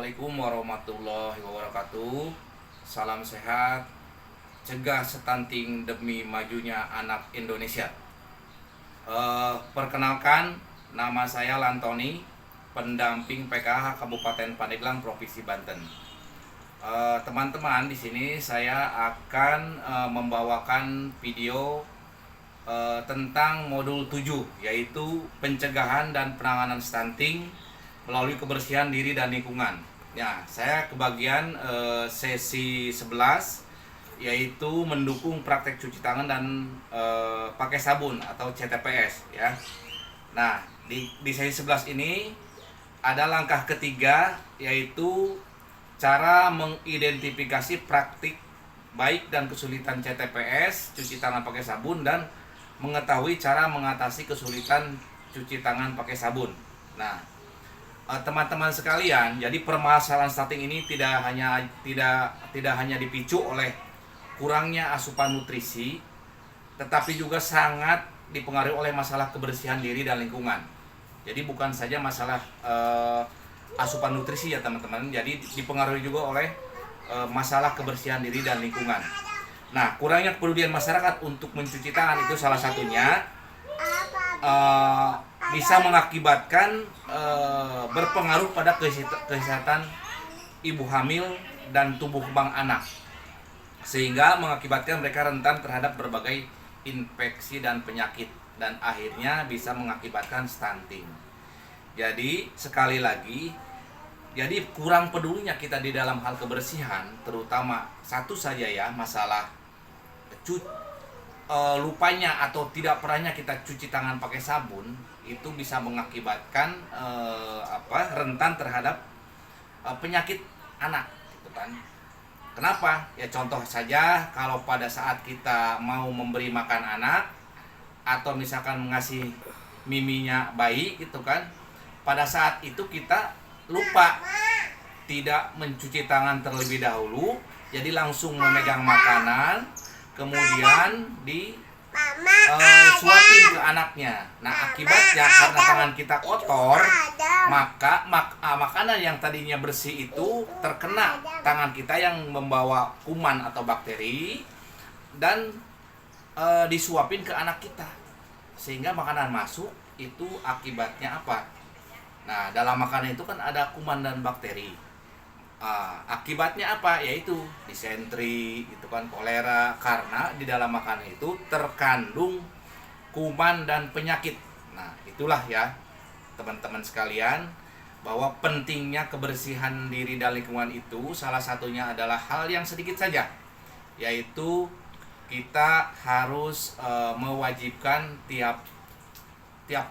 Assalamualaikum warahmatullahi wabarakatuh. Salam sehat, cegah stunting demi majunya anak Indonesia. Perkenalkan, nama saya Lantoni, pendamping PKH Kabupaten Pandeglang, Provinsi Banten. Teman-teman, di sini saya akan membawakan video tentang modul 7, yaitu pencegahan dan penanganan stunting melalui kebersihan diri dan lingkungan. Ya, saya kebagian sesi 11, yaitu mendukung praktek cuci tangan dan pakai sabun atau CTPS ya. Nah, di sesi 11 ini ada langkah ketiga, yaitu cara mengidentifikasi praktik baik dan kesulitan CTPS, cuci tangan pakai sabun, dan mengetahui cara mengatasi kesulitan cuci tangan pakai sabun. Nah, teman-teman sekalian, jadi permasalahan stunting ini tidak hanya dipicu oleh kurangnya asupan nutrisi, tetapi juga sangat dipengaruhi oleh masalah kebersihan diri dan lingkungan. Jadi bukan saja masalah asupan nutrisi ya teman-teman, jadi dipengaruhi juga oleh masalah kebersihan diri dan lingkungan. Nah, kurangnya kepedulian masyarakat untuk mencuci tangan itu salah satunya bisa mengakibatkan berpengaruh pada kesehatan ibu hamil dan tumbuh kembang anak, sehingga mengakibatkan mereka rentan terhadap berbagai infeksi dan penyakit, dan akhirnya bisa mengakibatkan stunting. Jadi sekali lagi, jadi kurang pedulinya kita di dalam hal kebersihan, terutama satu saja ya, masalah lupanya atau tidak pernahnya kita cuci tangan pakai sabun, itu bisa mengakibatkan rentan terhadap penyakit anak, gitu kan. Kenapa? Ya contoh saja, kalau pada saat kita mau memberi makan anak atau misalkan mengasih miminya bayi, gitu kan. Pada saat itu kita lupa tidak mencuci tangan terlebih dahulu, jadi langsung memegang makanan, kemudian suapin ke anaknya. Nah, akibatnya karena tangan kita kotor, maka makanan yang tadinya bersih itu terkena tangan kita yang membawa kuman atau bakteri, dan disuapin ke anak kita, sehingga makanan masuk itu akibatnya apa? Nah, dalam makanan itu kan ada kuman dan bakteri. Akibatnya apa? Yaitu disentri, gitu kan, kolera, karena di dalam makanan itu terkandung kuman dan penyakit. Nah, itulah ya teman-teman sekalian, bahwa pentingnya kebersihan diri dan lingkungan itu salah satunya adalah hal yang sedikit saja, yaitu kita harus mewajibkan tiap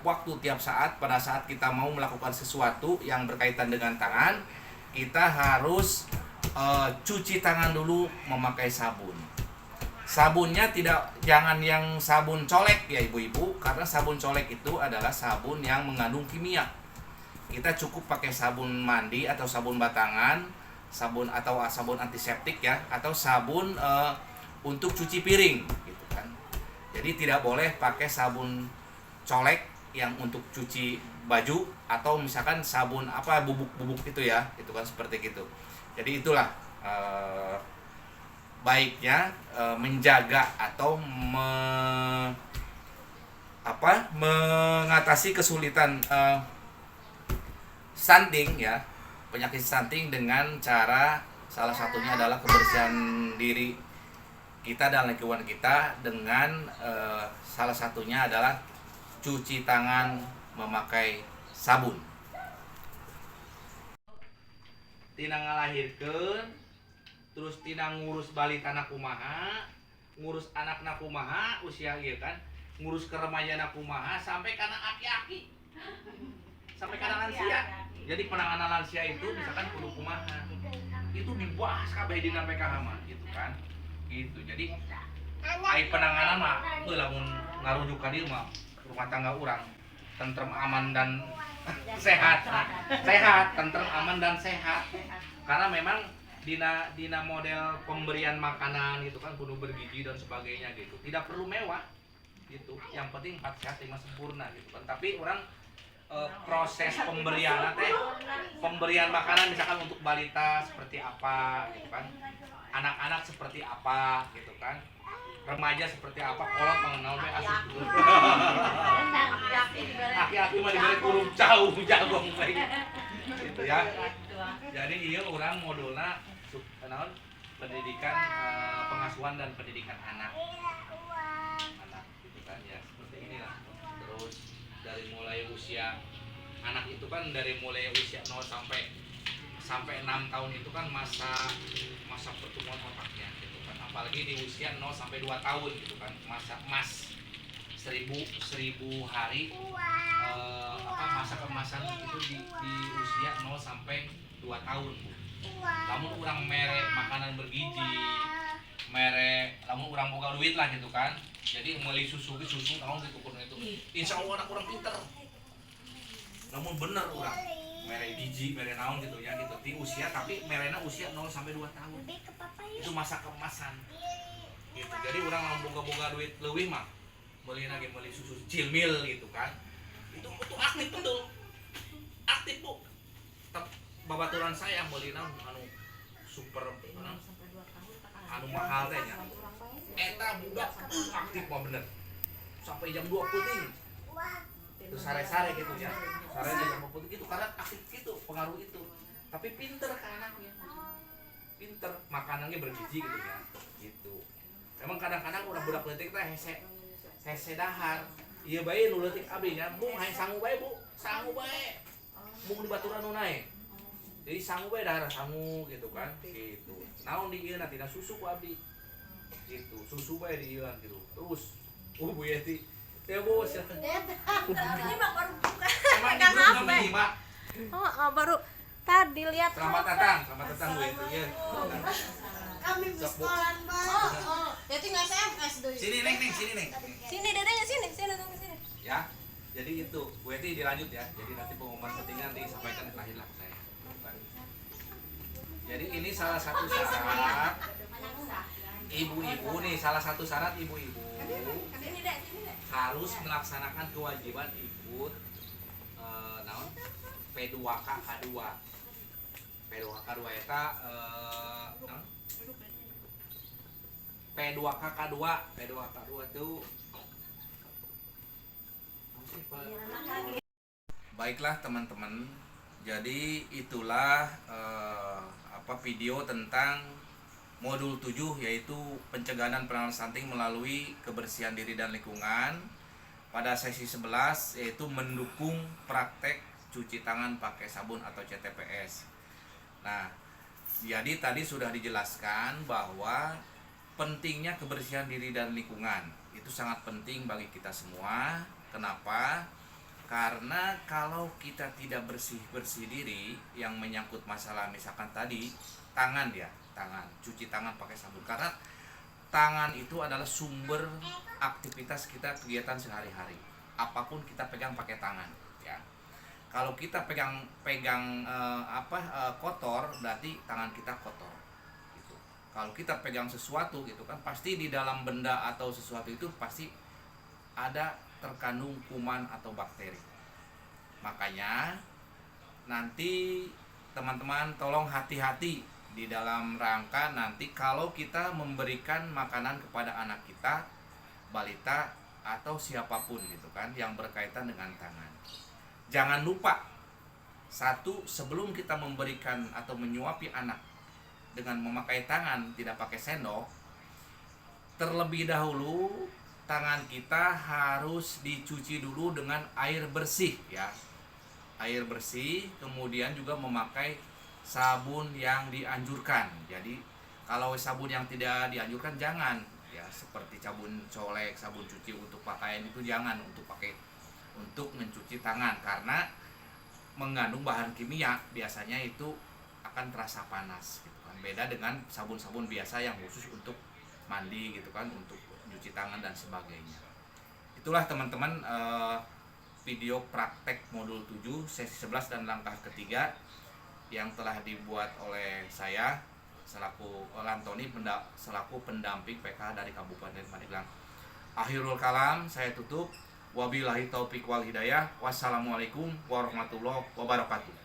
waktu, tiap saat, pada saat kita mau melakukan sesuatu yang berkaitan dengan tangan, kita harus cuci tangan dulu memakai sabun. Sabunnya jangan yang sabun colek ya ibu-ibu, karena sabun colek itu adalah sabun yang mengandung kimia. Kita cukup pakai sabun mandi atau sabun batangan, sabun antiseptik ya, atau sabun untuk cuci piring, gitu kan. Jadi tidak boleh pakai sabun colek yang untuk cuci baju, atau misalkan sabun bubuk-bubuk itu ya, itu kan seperti itu. Jadi itulah baiknya menjaga atau mengatasi kesulitan stunting ya, penyakit stunting, dengan cara salah satunya adalah kebersihan diri kita dan lingkungan kita, dengan salah satunya adalah cuci tangan memakai sabun. Tina ngalahirkeun, terus tina ngurus balik anak kumaha, ngurus anak kumaha, usia ieu kan, ngurus ke remaja kumaha, sampai kana aki-aki, sampai kana lansia. Jadi penanganan lansia itu misalkan kudu kumaha, itu dibahas kabeh dina PKH mah, gitu kan. Gitu. Jadi ai penanganan mah lamun ngarujuk ka dieu mah rumah tangga urang tentrem, aman, dan sehat. Tentrem, aman, dan sehat. Karena memang dina model pemberian makanan gitu kan kudu bergizi dan sebagainya gitu. Tidak perlu mewah gitu. Yang penting 4 sehat 5 sempurna gitu kan. Tapi orang proses pemberian pemberian makanan misalkan untuk balita seperti apa gitu kan, anak-anak seperti apa gitu kan, remaja seperti apa, kolot mengenal be asik gitu. Aki-aki mah diberi kurung jauh jagong bae gitu ya. Jadi iya orang modulna naon pendidikan, pengasuhan dan pendidikan anak gitu kan ya, seperti inilah. Terus dari mulai usia anak itu kan, dari mulai usia 0 sampai 6 tahun itu kan masa pertumbuhan otaknya gitu kan, apalagi di usia 0 sampai 2 tahun gitu kan, masa emas 1000 hari, masa kemasan itu di usia 0 sampai 2 tahun Bu. Namun orang merek makanan bergizi, merek namun orang boga duit lah gitu kan, jadi meuli susu naon gitu kurang itu, insya Allah anak orang pinter. Namun bener orang merek gizi, merek naon gitu ya gitu di usia, tapi mereknya usia 0 sampai 2 tahun itu masa kemasan gitu. Jadi orang boga duit leuwih mah meuli susu cilmil gitu kan, itu aktif betul, aktif Bu. Babaturan saya meuli anu super anu mahal teh nya eta budak aktif mah bener sampai jam 2 puting itu sare-sare gitu ya, sare jam 2 puting gitu karena aktif gitu, pengaruh itu. Tapi pinter kan anaknya, pinter, makanannya bergizi gitu ya gitu. Memang kadang-kadang udah budak leutik teh hese dahar ieu bae nu leutik abdi nya, Bu hayang sangu bae Bu, sangu bae mung di baturan nu nae, jadi sangu bae dahar sangu gitu kan gitu. Naon di ieu tina susu ku abdi gitu, susu bae di ieu gitu. Terus Bu Yeti teh Bu silakan. Ini mah baru buka. Emang di grup kami Mak. Oh, baru tadi lihat. Selamat datang Bu Yeti ya. Kami pistolan Bang. Oh, Yeti nggak SMS dulu. Sini Neng, sini Neng. Sini dedenya sini tunggu sini. Ya. Jadi itu, Bu Yeti dilanjut ya. Jadi nanti pengumuman pentingnya disampaikan terakhir lah saya. Jadi ini salah satu syarat ibu-ibu nih, salah satu syarat ibu-ibu harus melaksanakan kewajiban ikut naon P2K K2. P2K2 eta naon? P2K K2 itu baiklah teman-teman. Jadi itulah video tentang modul 7 yaitu pencegahan penanganan stunting melalui kebersihan diri dan lingkungan. Pada sesi 11 yaitu mendukung praktek cuci tangan pakai sabun atau CTPS. Nah, jadi tadi sudah dijelaskan bahwa pentingnya kebersihan diri dan lingkungan itu sangat penting bagi kita semua. Kenapa? Karena kalau kita tidak bersih diri yang menyangkut masalah misalkan tadi tangan, cuci tangan pakai sabun, karena tangan itu adalah sumber aktivitas kita, kegiatan sehari-hari. Apapun kita pegang pakai tangan ya. Kalau kita pegang kotor, berarti tangan kita kotor gitu. Kalau kita pegang sesuatu gitu kan, pasti di dalam benda atau sesuatu itu pasti ada terkandung kuman atau bakteri. Makanya nanti teman-teman tolong hati-hati di dalam rangka nanti kalau kita memberikan makanan kepada anak kita, balita atau siapapun gitu kan yang berkaitan dengan tangan. Jangan lupa, satu, sebelum kita memberikan atau menyuapi anak dengan memakai tangan, tidak pakai sendok, terlebih dahulu tangan kita harus dicuci dulu dengan air bersih ya. Air bersih, kemudian juga memakai sabun yang dianjurkan. Jadi kalau sabun yang tidak dianjurkan jangan ya, seperti sabun colek, sabun cuci untuk pakaian itu jangan untuk pakai untuk mencuci tangan karena mengandung bahan kimia, biasanya itu akan terasa panas gitu kan. Beda dengan sabun-sabun biasa yang khusus untuk mandi gitu kan, untuk cuci tangan dan sebagainya. Itulah teman-teman video praktek modul 7 sesi 11 dan langkah ketiga yang telah dibuat oleh saya selaku Lantoni selaku pendamping PK dari Kabupaten Pandeglang. Akhirul kalam, saya tutup. Wabillahi taufik wal hidayah. Wassalamualaikum warahmatullahi wabarakatuh.